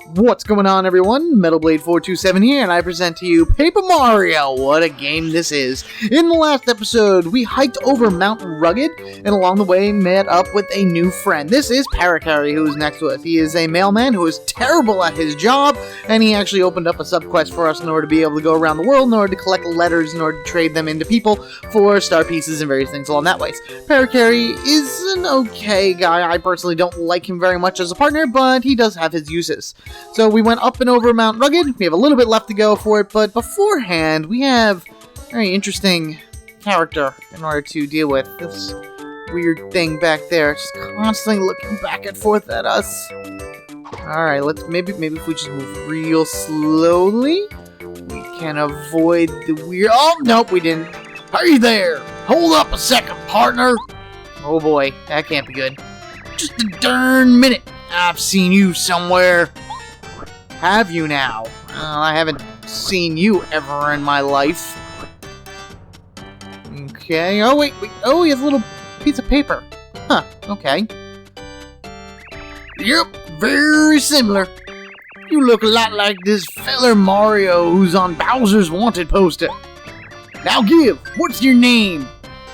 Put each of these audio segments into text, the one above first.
What's going on, everyone? MetalBlade427 here, and I present to you Paper Mario. What a game this is. In the last episode, we hiked over Mount Rugged, and along the way met up with a new friend. This is Parakarry, who is next to us. He is a mailman who is terrible at his job, and he actually opened up a sub-quest for us in order to be able to go around the world, in order to collect letters, in order to trade them into people for star pieces and various things along that way. Parakarry is an okay guy. I personally don't like him very much as a partner, but he does have his uses. So we went up and over Mount Rugged. We have a little bit left to go for it, but beforehand, we have a very interesting character in order to deal with. This weird thing back there, just constantly looking back and forth at us. Alright, let's maybe if we just move real slowly, we can avoid the weird... Oh, nope, we didn't. Hey there! Hold up a second, partner! Oh boy, that can't be good. Just a darn minute. I've seen you somewhere. Have you now? I haven't seen you ever in my life. Okay. Oh, wait. Oh, he has a little piece of paper. Huh. Okay. Yep. Very similar. You look a lot like this feller Mario who's on Bowser's Wanted poster. Now give. What's your name?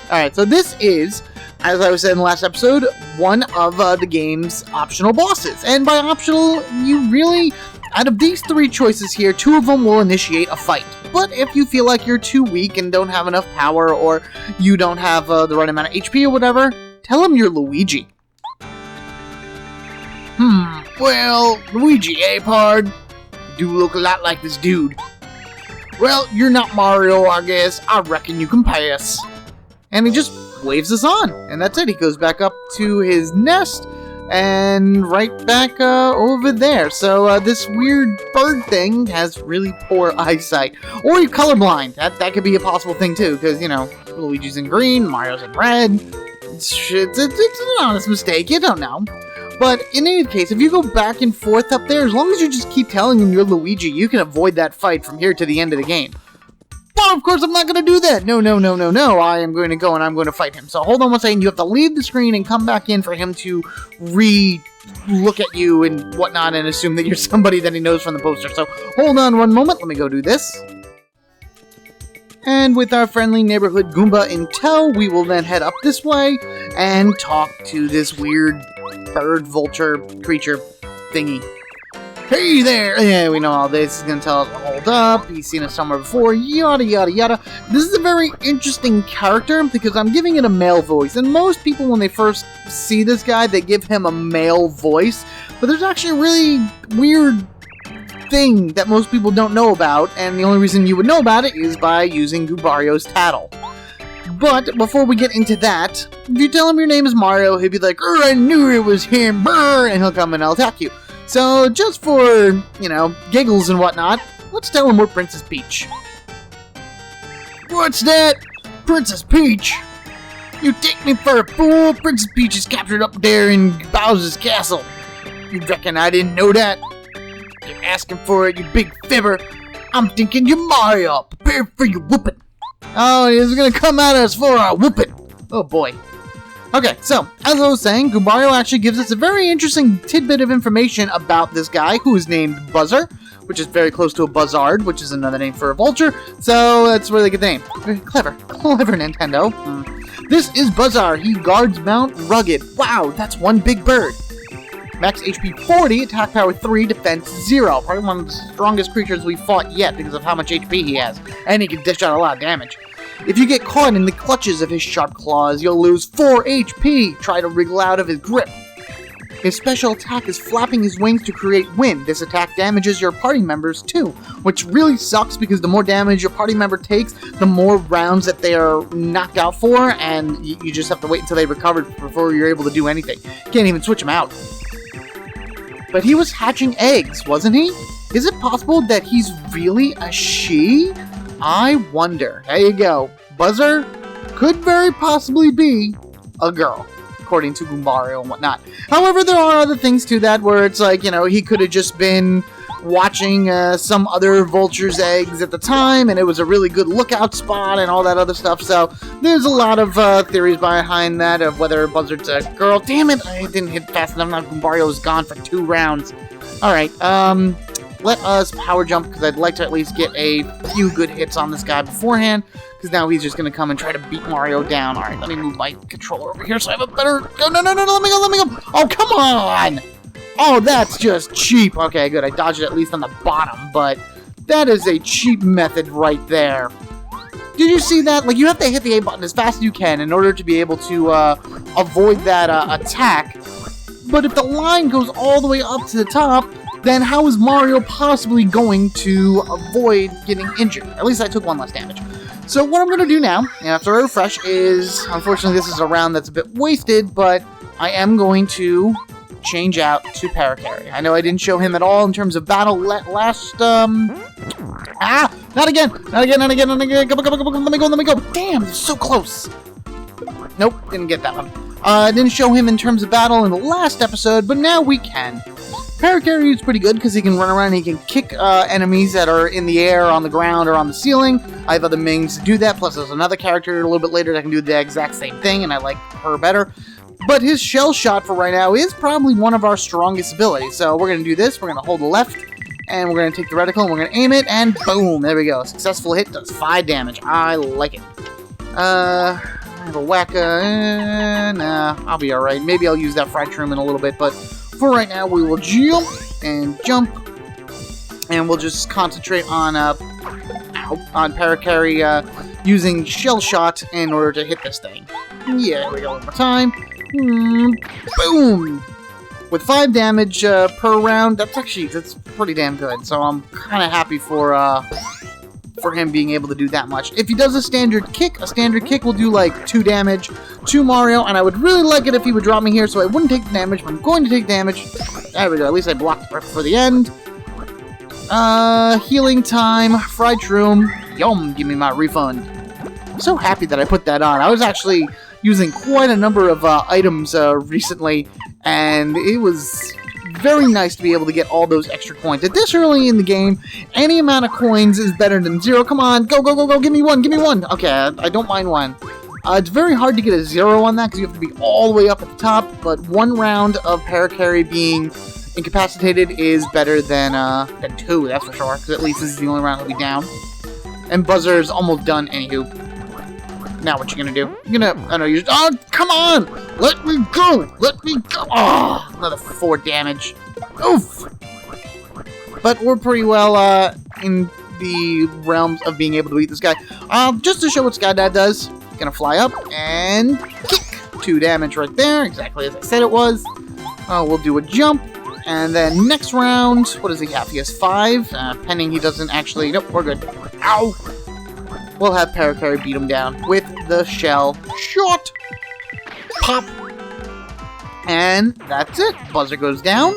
Alright, so this is, as I was saying in the last episode, one of the game's optional bosses. And by optional, you really... Out of these three choices here, two of them will initiate a fight. But if you feel like you're too weak and don't have enough power, or you don't have the right amount of HP or whatever, tell him you're Luigi. Well, Luigi, eh, pard? You do look a lot like this dude. Well, you're not Mario, I guess. I reckon you can pass. And he just waves us on, and that's it. He goes back up to his nest, and right back over there. So this weird bird thing has really poor eyesight. Or you're colorblind. That could be a possible thing too, because, you know, Luigi's in green, Mario's in red. It's an honest mistake, you don't know. But in any case, if you go back and forth up there, as long as you just keep telling him you're Luigi, you can avoid that fight from here to the end of the game. But of course I'm not going to do that. No. I am going to go and I'm going to fight him. So hold on one second. You have to leave the screen and come back in for him to look at you and whatnot and assume that you're somebody that he knows from the poster. So hold on one moment. Let me go do this. And with our friendly neighborhood Goomba in tow, we will then head up this way and talk to this weird bird vulture creature thingy. Hey there! Yeah, we know all this. He's gonna tell us to hold up. He's seen us somewhere before. Yada, yada, yada. This is a very interesting character because I'm giving it a male voice. And most people, when they first see this guy, they give him a male voice. But there's actually a really weird thing that most people don't know about. And the only reason you would know about it is by using Goombario's tattle. But before we get into that, if you tell him your name is Mario, he'll be like, I knew it was him, brr, and he'll come and I'll attack you. So, just for, you know, giggles and whatnot, let's tell him we're Princess Peach. What's that? Princess Peach? You take me for a fool? Princess Peach is captured up there in Bowser's castle. You reckon I didn't know that? You're asking for it, you big fibber. I'm thinking you're Mario. Prepare for your whooping. Oh, he's gonna come at us for a whooping. Oh boy. Okay, so, as I was saying, Goombario actually gives us a very interesting tidbit of information about this guy, who is named Buzzer, which is very close to a buzzard, which is another name for a vulture, so that's a really good name. Very clever. Clever, Nintendo. This is Buzzer. He guards Mount Rugged. Wow, that's one big bird. Max HP 40, attack power 3, defense 0. Probably one of the strongest creatures we've fought yet because of how much HP he has, and he can dish out a lot of damage. If you get caught in the clutches of his sharp claws, you'll lose 4 HP. Try to wriggle out of his grip. His special attack is flapping his wings to create wind. This attack damages your party members too, which really sucks because the more damage your party member takes, the more rounds that they are knocked out for, and you just have to wait until they recover before you're able to do anything. You can't even switch them out. But he was hatching eggs, wasn't he? Is it possible that he's really a she? I wonder. There you go. Buzzer could very possibly be a girl, according to Goombario and whatnot. However, there are other things to that where it's like, you know, he could have just been watching some other vulture's eggs at the time, and it was a really good lookout spot and all that other stuff. So there's a lot of theories behind that of whether Buzzard's a girl. Damn it, I didn't hit fast enough. Now Mario's gone for 2 rounds. Alright, let us power jump, because I'd like to at least get a few good hits on this guy beforehand, because now he's just going to come and try to beat Mario down. Alright, let me move my controller over here so I have a better... No, let me go! Oh, come on! Oh, that's just cheap. Okay, good, I dodged it at least on the bottom, but that is a cheap method right there. Did you see that? Like, you have to hit the A button as fast as you can in order to be able to avoid that attack. But if the line goes all the way up to the top, then how is Mario possibly going to avoid getting injured? At least I took 1 less damage. So what I'm going to do now, after I refresh, is... Unfortunately, this is a round that's a bit wasted, but I am going to change out to Parakarry. I know I didn't show him at all in terms of battle last... Not again! Not again! Let me go! Damn, it's so close! Nope, didn't get that one. Didn't show him in terms of battle in the last episode, but now we can. Parakarry is pretty good because he can run around and he can kick enemies that are in the air, on the ground, or on the ceiling. I have other minions to do that, plus there's another character a little bit later that can do the exact same thing, and I like her better. But his shell shot for right now is probably one of our strongest abilities. So we're going to do this, we're going to hold the left, and we're going to take the reticle, and we're going to aim it, and boom, there we go. Successful hit does 5 damage. I like it. I have a whacker. Nah, I'll be alright. Maybe I'll use that fried shroom in a little bit, but for right now, we will jump, and we'll just concentrate on Parakarry using shell shot in order to hit this thing. Yeah, here we go one more time. Boom! With 5 damage per round, that's pretty damn good. So I'm kind of happy for him being able to do that much. If he does a standard kick will do like 2 damage to Mario, and I would really like it if he would drop me here so I wouldn't take the damage, but I'm going to take damage. There we go, at least I blocked right before the end. Healing time, fried shroom, yum, give me my refund. I'm so happy that I put that on. I was actually using quite a number of items recently, and it was very nice to be able to get all those extra coins. At this early in the game, any amount of coins is better than 0. Come on, go, give me one. Okay, I don't mind 1. It's very hard to get a 0 on that because you have to be all the way up at the top, but 1 round of Parakarry being incapacitated is better than 2, that's for sure, because at least this is the only round he'll be down. And Buzzer's almost done, anywho. Now what you gonna do? Oh, come on! Let me go! Oh, another 4 damage. Oof! But we're pretty well in the realms of being able to beat this guy. Just to show what Skydad does, gonna fly up and kick! 2 damage right there, exactly as I said it was. We'll do a jump, and then next round, what does he have? He has 5, pending he doesn't actually... Nope, we're good. Ow! We'll have Parakarry beat him down with the shell shot. Pop. And that's it. Buzzer goes down.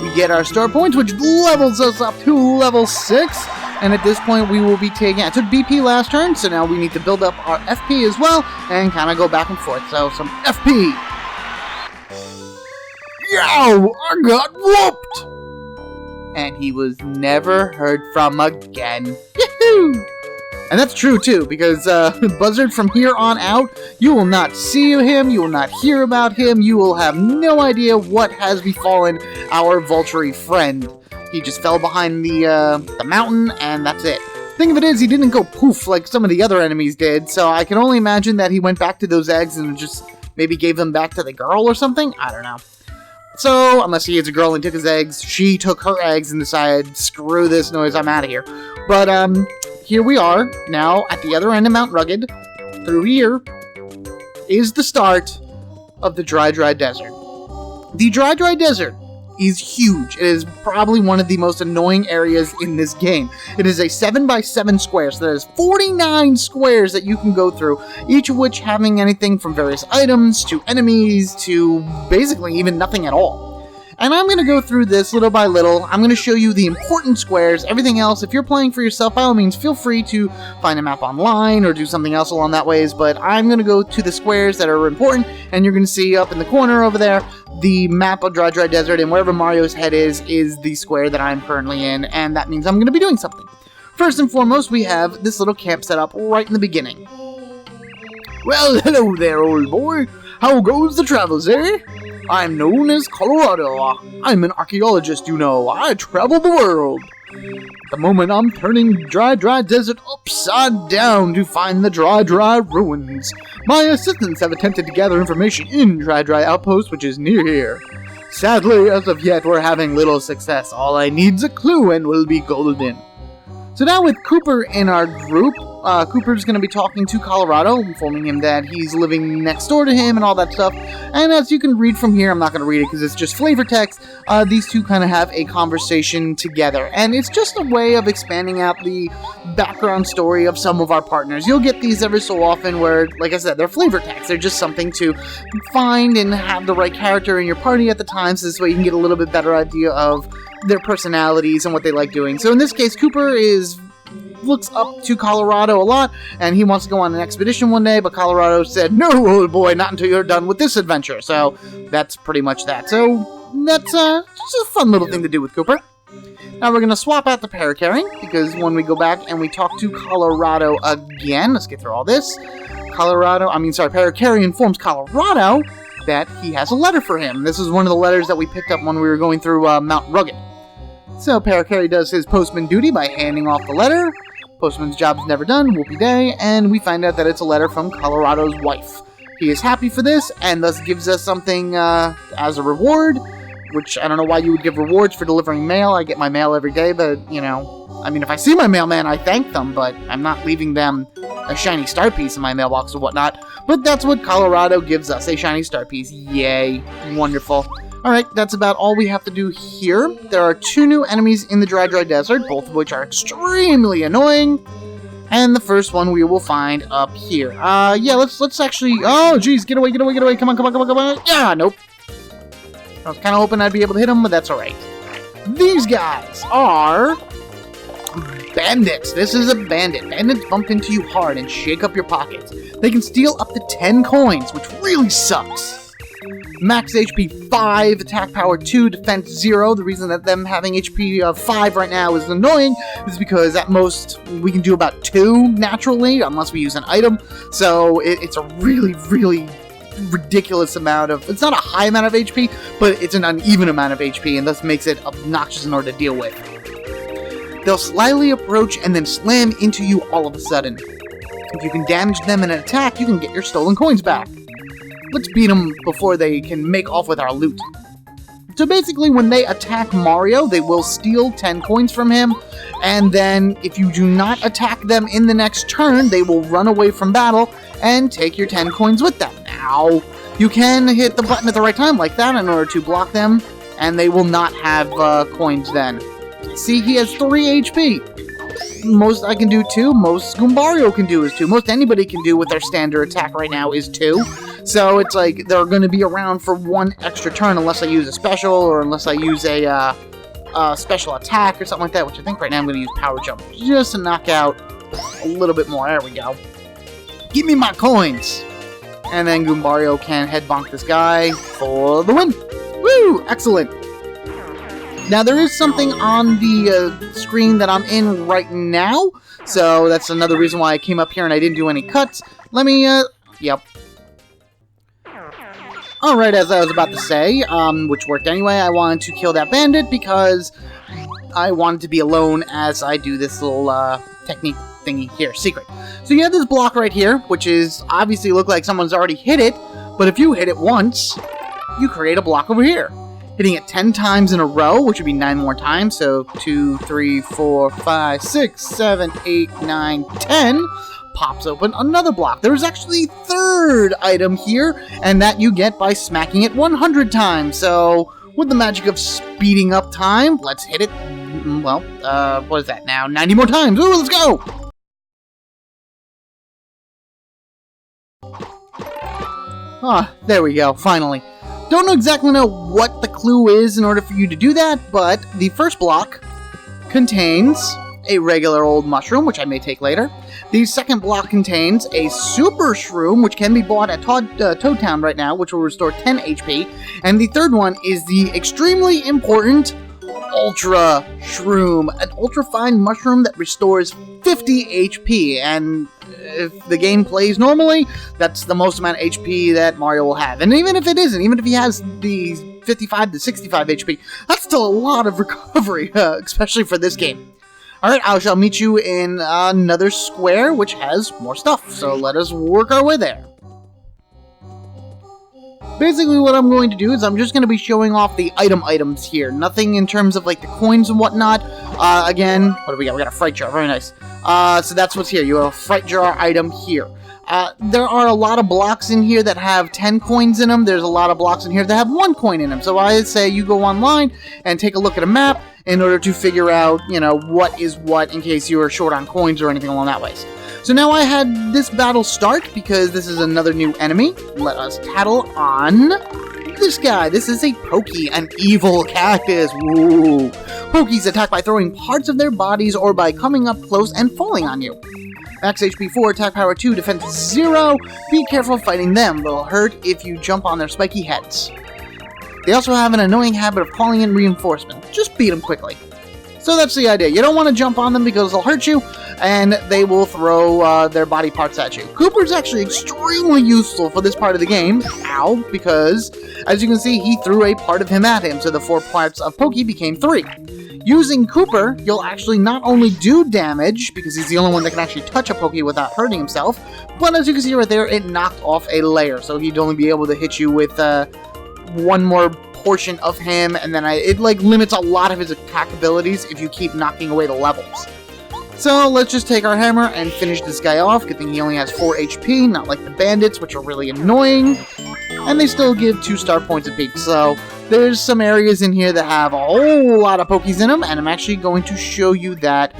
We get our star points, which levels us up to level 6. And at this point, we will be taking... I took BP last turn, so now we need to build up our FP as well and kind of go back and forth. So, some FP. Yo! I got whooped! And he was never heard from again. Yahoo! And that's true, too, because Buzzard, from here on out, you will not see him, you will not hear about him, you will have no idea what has befallen our Vulture friend. He just fell behind the mountain, and that's it. Thing of it is, he didn't go poof like some of the other enemies did, so I can only imagine that he went back to those eggs and just maybe gave them back to the girl or something? I don't know. So, unless he is a girl and took his eggs, she took her eggs and decided, screw this noise, I'm out of here. But, here we are, now at the other end of Mount Rugged. Through here is the start of the Dry Desert. The Dry Desert is huge. It is probably one of the most annoying areas in this game. It is a 7x7 square, so there's 49 squares that you can go through, each of which having anything from various items to enemies to basically even nothing at all. And I'm going to go through this little by little. I'm going to show you the important squares. Everything else, if you're playing for yourself, by all means, feel free to find a map online or do something else along that ways. But I'm going to go to the squares that are important, and you're going to see up in the corner over there the map of Dry Dry Desert, and wherever Mario's head is the square that I'm currently in, and that means I'm going to be doing something. First and foremost, we have this little camp set up right in the beginning. Well, hello there, old boy. How goes the travels, eh? I'm known as Colorado. I'm an archaeologist, you know. I travel the world. At the moment, I'm turning Dry Dry Desert upside down to find the Dry Dry ruins. My assistants have attempted to gather information in Dry Dry Outpost, which is near here. Sadly, as of yet, we're having little success. All I need's a clue and we'll be golden. So now with Cooper in our group, Cooper's going to be talking to Colorado, informing him that he's living next door to him and all that stuff. And as you can read from here, I'm not going to read it because it's just flavor text, these two kind of have a conversation together. And it's just a way of expanding out the background story of some of our partners. You'll get these every so often where, like I said, they're flavor text. They're just something to find and have the right character in your party at the time, so this way you can get a little bit better idea of their personalities and what they like doing. So in this case, Cooper looks up to Colorado a lot, and he wants to go on an expedition one day, but Colorado said, "No, old boy, not until you're done with this adventure." So that's pretty much that. So that's just a fun little thing to do with Cooper. Now we're going to swap out the paracarrying, because when we go back and we talk to Colorado again, let's get through all this. Paracarry informs Colorado that he has a letter for him. This is one of the letters that we picked up when we were going through Mount Rugged. So Paracarry does his postman duty by handing off the letter. Postman's job is never done, whoopee day, and we find out that it's a letter from Colorado's wife. He is happy for this, and thus gives us something as a reward, which I don't know why you would give rewards for delivering mail. I get my mail every day, but, you know, I mean, if I see my mailman, I thank them, but I'm not leaving them a shiny star piece in my mailbox or whatnot. But that's what Colorado gives us, a shiny star piece. Yay. Wonderful. Alright, that's about all we have to do here. There are 2 new enemies in the Dry Dry Desert, both of which are extremely annoying. And the first one we will find up here. Let's actually... Oh, geez, get away. Come on. Yeah, nope. I was kind of hoping I'd be able to hit him, but that's alright. These guys are... bandits. This is a bandit. Bandits bump into you hard and shake up your pockets. They can steal up to 10 coins, which really sucks. Max HP 5, attack power 2, defense 0. The reason that them having HP of 5 right now is annoying is because at most we can do about 2 naturally, unless we use an item. So it's a really, really ridiculous amount of... It's not a high amount of HP, but it's an uneven amount of HP, and thus makes it obnoxious in order to deal with. They'll slyly approach and then slam into you all of a sudden. If you can damage them in an attack, you can get your stolen coins back. Let's beat them before they can make off with our loot. So basically, when they attack Mario, they will steal 10 coins from him, and then if you do not attack them in the next turn, they will run away from battle and take your 10 coins with them. Now, you can hit the button at the right time like that in order to block them, and they will not have coins then. See, he has 3 HP. Most I can do 2, most Goombario can do is 2. Most anybody can do with their standard attack right now is 2. So it's like they're going to be around for 1 extra turn unless I use a special or unless I use a special attack or something like that, which I think right now I'm going to use Power Jump just to knock out a little bit more. There we go. Give me my coins! And then Goombario can head bonk this guy for the win. Woo! Excellent. Now, there is something on the screen that I'm in right now, so that's another reason why I came up here and I didn't do any cuts. Let me, yep. Alright, as I was about to say, which worked anyway, I wanted to kill that bandit because I wanted to be alone as I do this little, technique thingy here, secret. So you have this block right here, which is obviously look like someone's already hit it, but if you hit it once, you create a block over here. Hitting it 10 times in a row, which would be 9 more times, so 2, 3, 4, 5, 6, 7, 8, 9, 10, pops open another block. There's actually a 3rd item here, and that you get by smacking it 100 times. So, with the magic of speeding up time, let's hit it, well, what is that now? 90 more times! Ooh, let's go! Ah, there we go, finally. Don't exactly know what the clue is in order for you to do that, but the first block contains a regular old mushroom, which I may take later. The second block contains a super shroom, which can be bought at Toad Town right now, which will restore 10 HP. And the third one is the extremely important Ultra Shroom, an ultra-fine mushroom that restores 50 HP. And if the game plays normally, that's the most amount of HP that Mario will have. And even if it isn't, even if he has the 55 to 65 HP, that's still a lot of recovery, especially for this game. Alright, I shall meet you in another square, which has more stuff, so let us work our way there. Basically, what I'm going to do is I'm just going to be showing off the items here. Nothing in terms of, like, the coins and whatnot. Again, what do we got? We got a Fright Jar. Very nice. So that's what's here. You have a Fright Jar item here. There are a lot of blocks in here that have 10 coins in them. There's a lot of blocks in here that have 1 coin in them. So I say you go online and take a look at a map in order to figure out, you know, what is what in case you are short on coins or anything along that ways. So now I had this battle start because this is another new enemy. Let us tattle on this guy. This is a Pokey, an evil cactus. Woo! Pokies attack by throwing parts of their bodies or by coming up close and falling on you. Max HP 4, attack power 2, defense 0. Be careful fighting them. They'll hurt if you jump on their spiky heads. They also have an annoying habit of calling in reinforcements. Just beat them quickly. So that's the idea. You don't want to jump on them because they'll hurt you, and they will throw their body parts at you. Kooper's actually extremely useful for this part of the game. Ow, because, as you can see, he threw a part of him at him, so the 4 parts of Pokey became 3. Using Kooper, you'll actually not only do damage, because he's the only one that can actually touch a Pokey without hurting himself, but as you can see right there, it knocked off a layer, so he'd only be able to hit you with one more portion of him, and then it like limits a lot of his attack abilities if you keep knocking away the levels. So let's just take our hammer and finish this guy off. Good thing he only has 4 HP, not like the bandits, which are really annoying. And they still give 2 star points apiece. So there's some areas in here that have a whole lot of Pokies in them, and I'm actually going to show you that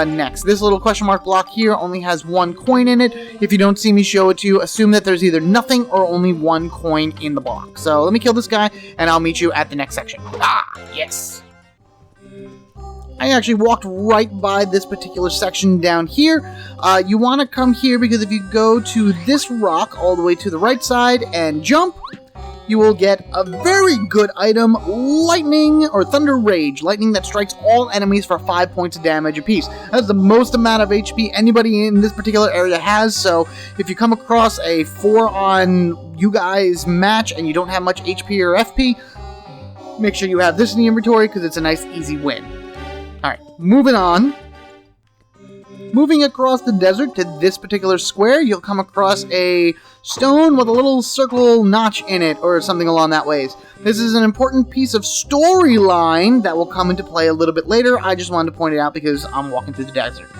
next. This little question mark block here only has 1 coin in it. If you don't see me show it to you, assume that there's either nothing or only 1 coin in the block. So let me kill this guy, and I'll meet you at the next section. Ah, yes! I actually walked right by this particular section down here. You want to come here because if you go to this rock all the way to the right side and jump, you will get a very good item, Lightning or Thunder Rage. Lightning that strikes all enemies for 5 points of damage apiece. That's the most amount of HP anybody in this particular area has, so if you come across a 4-on you guys match and you don't have much HP or FP, make sure you have this in the inventory because it's a nice easy win. Alright, moving on. Moving across the desert to this particular square, you'll come across a stone with a little circle notch in it, or something along that ways. This is an important piece of storyline that will come into play a little bit later. I just wanted to point it out because I'm walking through the desert.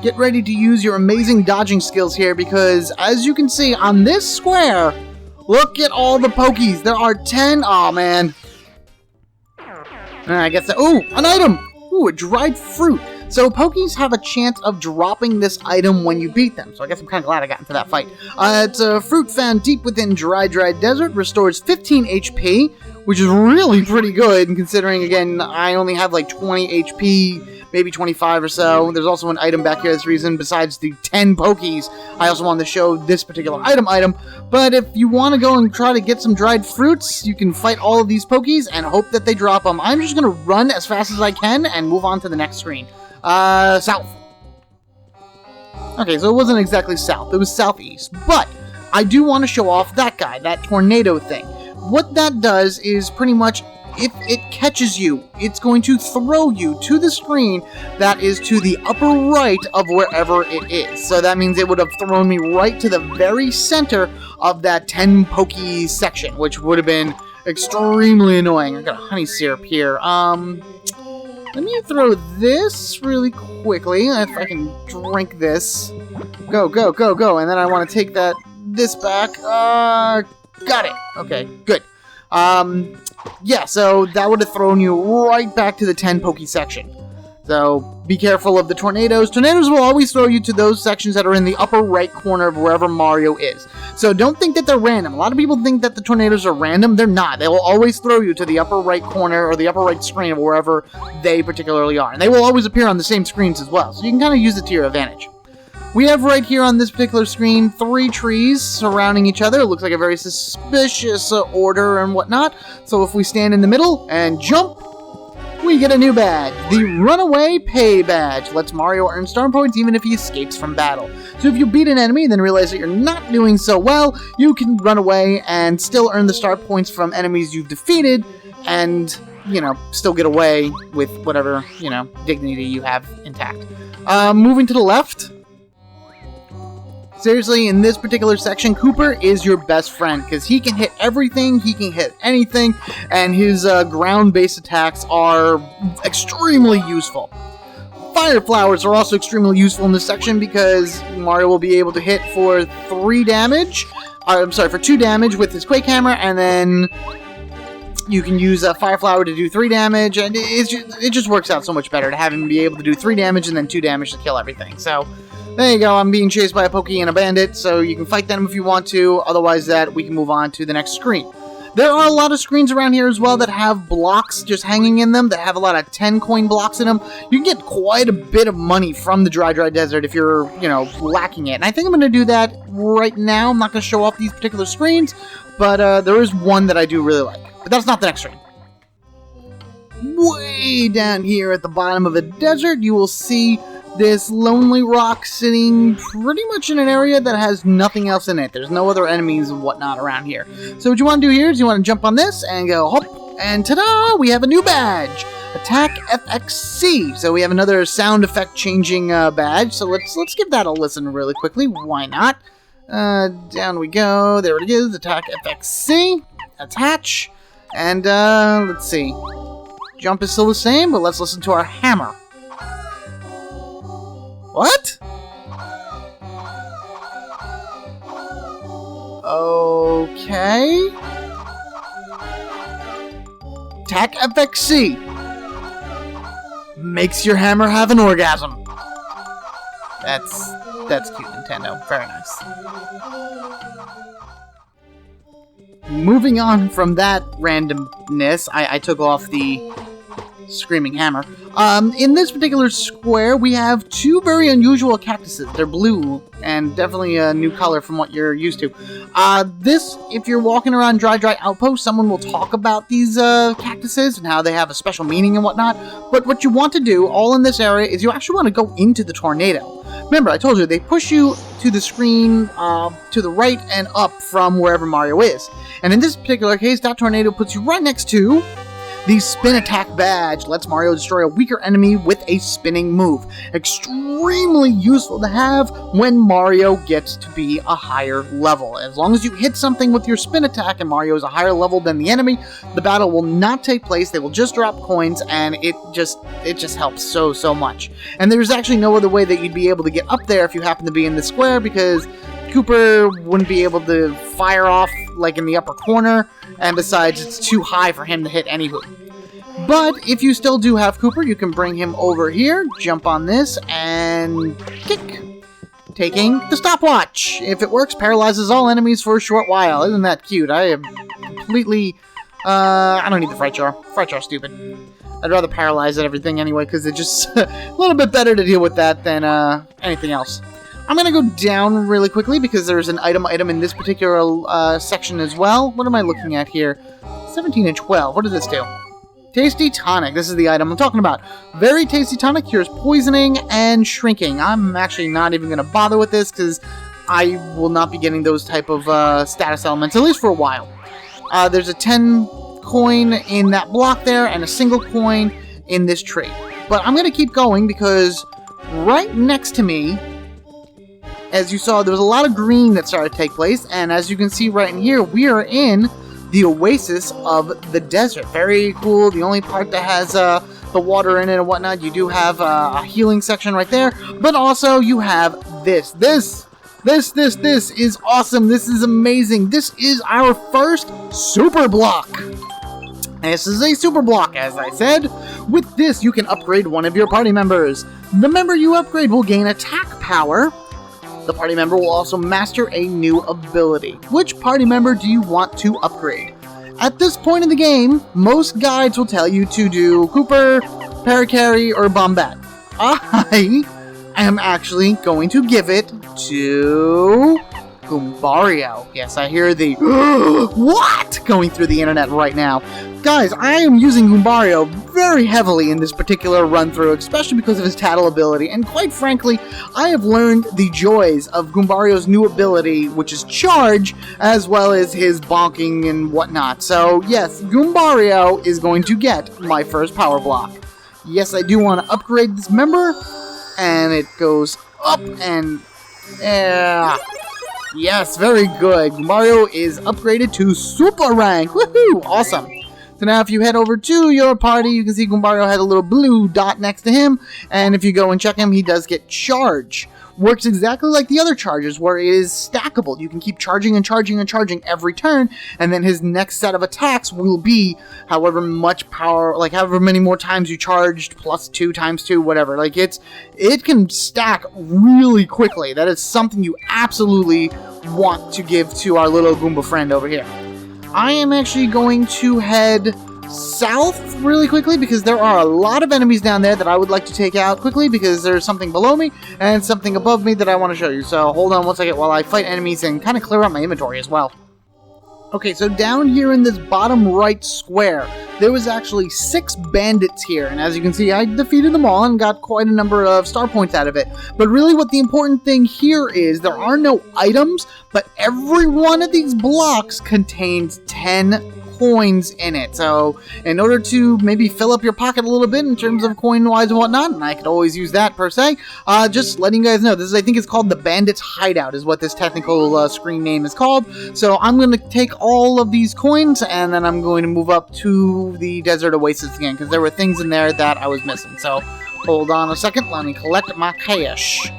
Get ready to use your amazing dodging skills here because, as you can see on this square, look at all the Pokies. There are 10. Aw, man. I guess that. Ooh, an item! Ooh, a dried fruit. So Pokies have a chance of dropping this item when you beat them. So I guess I'm kind of glad I got into that fight. It's a fruit found deep within dry desert. Restores 15 HP, which is really pretty good considering, again, I only have like 20 HP, maybe 25 or so. There's also an item back here that's reason besides the 10 Pokies. I also wanted to show this particular item. But if you want to go and try to get some dried fruits, you can fight all of these Pokies and hope that they drop them. I'm just going to run as fast as I can and move on to the next screen. South. Okay, so it wasn't exactly south. It was southeast. But I do want to show off that guy, that tornado thing. What that does is pretty much, if it catches you, it's going to throw you to the screen that is to the upper right of wherever it is. So that means it would have thrown me right to the very center of that 10 Pokey section, which would have been extremely annoying. I got a honey syrup here. Let me throw this really quickly, if I can drink this. Go, go, go, go. And then I want to take this back. Got it. Okay, good. Yeah, so that would have thrown you right back to the 10 Pokey section. So be careful of the tornadoes. Tornadoes will always throw you to those sections that are in the upper right corner of wherever Mario is. So don't think that they're random. A lot of people think that the tornadoes are random. They're not. They will always throw you to the upper right corner or the upper right screen of wherever they particularly are. And they will always appear on the same screens as well. So you can kind of use it to your advantage. We have right here on this particular screen 3 trees surrounding each other. It looks like a very suspicious order and whatnot. So if we stand in the middle and jump, we get a new badge. The Runaway Pay Badge lets Mario earn star points even if he escapes from battle. So if you beat an enemy and then realize that you're not doing so well, you can run away and still earn the star points from enemies you've defeated and, you know, still get away with whatever, you know, dignity you have intact. Moving to the left. Seriously, in this particular section, Kooper is your best friend, because he can hit everything, he can hit anything, and his ground-based attacks are extremely useful. Fire Flowers are also extremely useful in this section, because Mario will be able to hit for 2 damage with his Quake Hammer, and then you can use a Fire Flower to do 3 damage, and it just works out so much better to have him be able to do 3 damage and then 2 damage to kill everything. So there you go, I'm being chased by a Pokey and a Bandit, so you can fight them if you want to, otherwise we can move on to the next screen. There are a lot of screens around here as well that have blocks just hanging in them, that have a lot of 10 coin blocks in them. You can get quite a bit of money from the Dry Desert if you're, you know, lacking it. And I think I'm going to do that right now. I'm not going to show off these particular screens, but there is one that I do really like. But that's not the next screen. Way down here at the bottom of the desert, you will see this lonely rock sitting pretty much in an area that has nothing else in it. There's no other enemies and whatnot around here. So what you want to do here is you want to jump on this and go hop, and ta-da! We have a new badge! Attack FXC. So we have another sound effect changing badge. So let's give that a listen really quickly. Why not? Down we go. There it is. Attack FXC. Attach. And let's see. Jump is still the same, but let's listen to our hammer. What? Okay. Attack FXC. Makes your hammer have an orgasm. That's cute, Nintendo. Very nice. Moving on from that randomness, I took off the Screaming Hammer. In this particular square, we have 2 very unusual cactuses. They're blue, and definitely a new color from what you're used to. If you're walking around Dry Outpost, someone will talk about these cactuses and how they have a special meaning and whatnot. But what you want to do, all in this area, is you actually want to go into the tornado. Remember, I told you, they push you to the screen to the right and up from wherever Mario is. And in this particular case, that tornado puts you right next to the Spin Attack badge. Lets Mario destroy a weaker enemy with a spinning move. Extremely useful to have when Mario gets to be a higher level. As long as you hit something with your Spin Attack and Mario is a higher level than the enemy, the battle will not take place. They will just drop coins, and it just helps so much. And there's actually no other way that you'd be able to get up there if you happen to be in the square, because Kooper wouldn't be able to fire off like in the upper corner, and besides, it's too high for him to hit anywho. But if you still do have Kooper, you can bring him over here, jump on this, and kick. Taking the stopwatch. If it works, paralyzes all enemies for a short while. Isn't that cute? I am completely... I don't need the Fright Jar. Fright Jar's stupid. I'd rather paralyze everything anyway, because it's just a little bit better to deal with that than anything else. I'm going to go down really quickly because there's an item in this particular section as well. What am I looking at here? 17 and 12. What does this do? Tasty Tonic. This is the item I'm talking about. Very Tasty Tonic cures poisoning and shrinking. I'm actually not even going to bother with this because I will not be getting those type of status elements, at least for a while. There's a 10 coin in that block there and a single coin in this tree. But I'm going to keep going because right next to me, as you saw, there was a lot of green that started to take place, and as you can see right in here, we are in the Oasis of the Desert. Very cool. The only part that has the water in it and whatnot. You do have a healing section right there, but also you have this. This is awesome. This is amazing. This is our first super block. This is a super block, as I said. With this, you can upgrade one of your party members. The member you upgrade will gain attack power. The party member will also master a new ability. Which party member do you want to upgrade? At this point in the game, most guides will tell you to do Kooper, Parakarry, or Bombette. I am actually going to give it to Goombario. Yes, I hear the what going through the internet right now. Guys, I am using Goombario very heavily in this particular run-through, especially because of his Tattle ability, and quite frankly, I have learned the joys of Goombario's new ability, which is Charge, as well as his bonking and whatnot. So, yes, Goombario is going to get my first power block. Yes, I do want to upgrade this member, and it goes up and... Yes, very good. Goombario is upgraded to Super Rank. Woohoo! Awesome. So now if you head over to your party, you can see Goombario has a little blue dot next to him. And if you go and check him, he does get Charge. Works exactly like the other charges, where it is stackable. You can keep charging and charging and charging every turn, and then his next set of attacks will be however much power, like however many more times you charged, plus 2 times 2, whatever. Like it can stack really quickly. That is something you absolutely want to give to our little Goomba friend over here. I am actually going to head south really quickly because there are a lot of enemies down there that I would like to take out quickly because there's something below me and something above me that I want to show you. So hold on one second while I fight enemies and kind of clear out my inventory as well. Okay, so down here in this bottom right square, there was actually 6 bandits here, and as you can see, I defeated them all and got quite a number of star points out of it. But really what the important thing here is there are no items, but every one of these blocks contains 10 coins in it. So in order to maybe fill up your pocket a little bit in terms of coin wise and whatnot, and I could always use that per se, just letting you guys know, this is, I think it's called the Bandit's Hideout is what this technical screen name is called. So I'm going to take all of these coins and then I'm going to move up to the Desert Oasis again because there were things in there that I was missing. So hold on a second, let me collect my cash.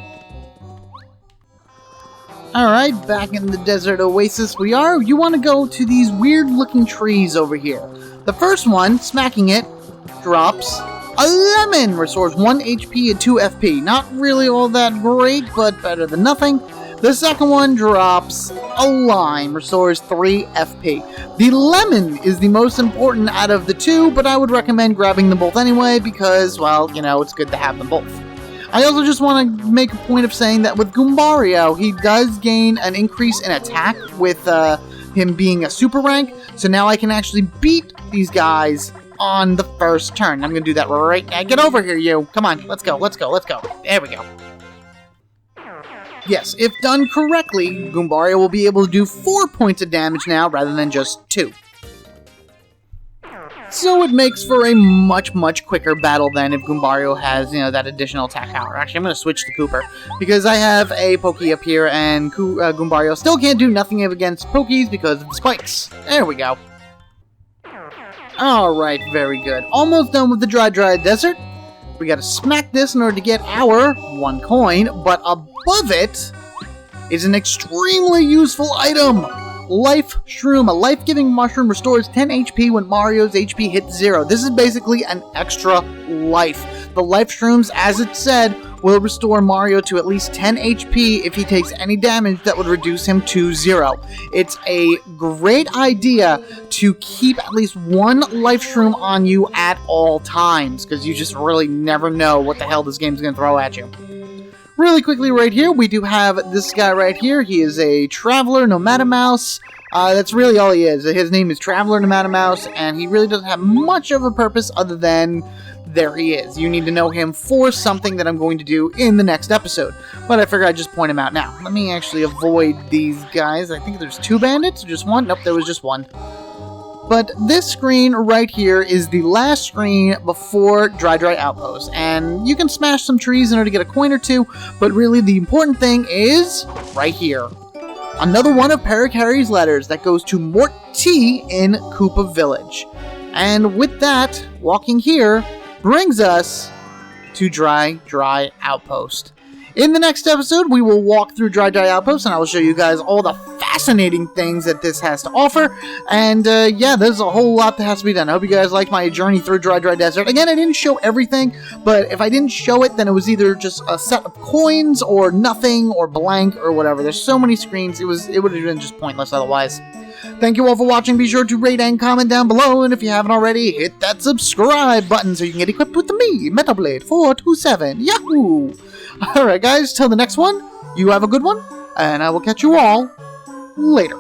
Alright, back in the Desert Oasis we are. You want to go to these weird looking trees over here. The first one, smacking it, drops a lemon. Restores 1 HP and 2 FP. Not really all that great, but better than nothing. The second one drops a lime. Restores 3 FP. The lemon is the most important out of the two, but I would recommend grabbing them both anyway because, well, you know, it's good to have them both. I also just want to make a point of saying that with Goombario, he does gain an increase in attack with him being a super rank, so now I can actually beat these guys on the first turn. I'm going to do that right now. Get over here, you. Come on, let's go, let's go, let's go. There we go. Yes, if done correctly, Goombario will be able to do 4 points of damage now rather than just 2. So it makes for a much, much quicker battle than if Goombario has, you know, that additional attack power. Actually, I'm going to switch to Kooper because I have a Pokey up here and Goombario still can't do nothing against Pokeys because of the spikes. There we go. Alright, very good. Almost done with the Dry Desert. We got to smack this in order to get our 1 coin, but above it is an extremely useful item. Life Shroom. A life-giving mushroom restores 10 HP when Mario's HP hits 0. This is basically an extra life. The Life Shrooms, as it said, will restore Mario to at least 10 HP if he takes any damage that would reduce him to 0. It's a great idea to keep at least 1 Life Shroom on you at all times, because you just really never know what the hell this game's going to throw at you. Really quickly right here, we do have this guy right here. He is a Traveler Nomadamouse. That's really all he is. His name is Traveler Nomadamouse, and he really doesn't have much of a purpose other than there he is. You need to know him for something that I'm going to do in the next episode. But I figured I'd just point him out now. Let me actually avoid these guys. I think there's 2 bandits or just 1? Nope, there was just 1. But this screen right here is the last screen before Dry Outpost. And you can smash some trees in order to get a coin or 2, but really the important thing is right here. Another one of Parakarry's letters that goes to Mort T in Koopa Village. And with that, walking here brings us to Dry Outpost. In the next episode, we will walk through Dry Outpost, and I will show you guys all the fascinating things that this has to offer. And yeah, there's a whole lot that has to be done. I hope you guys liked my journey through Dry Desert. Again, I didn't show everything, but if I didn't show it, then it was either just a set of coins or nothing or blank or whatever. There's so many screens, it would have been just pointless otherwise. Thank you all for watching. Be sure to rate and comment down below, and if you haven't already, hit that subscribe button so you can get equipped with me, Metalblade 427. Yahoo! Alright guys, till the next one, you have a good one, and I will catch you all later.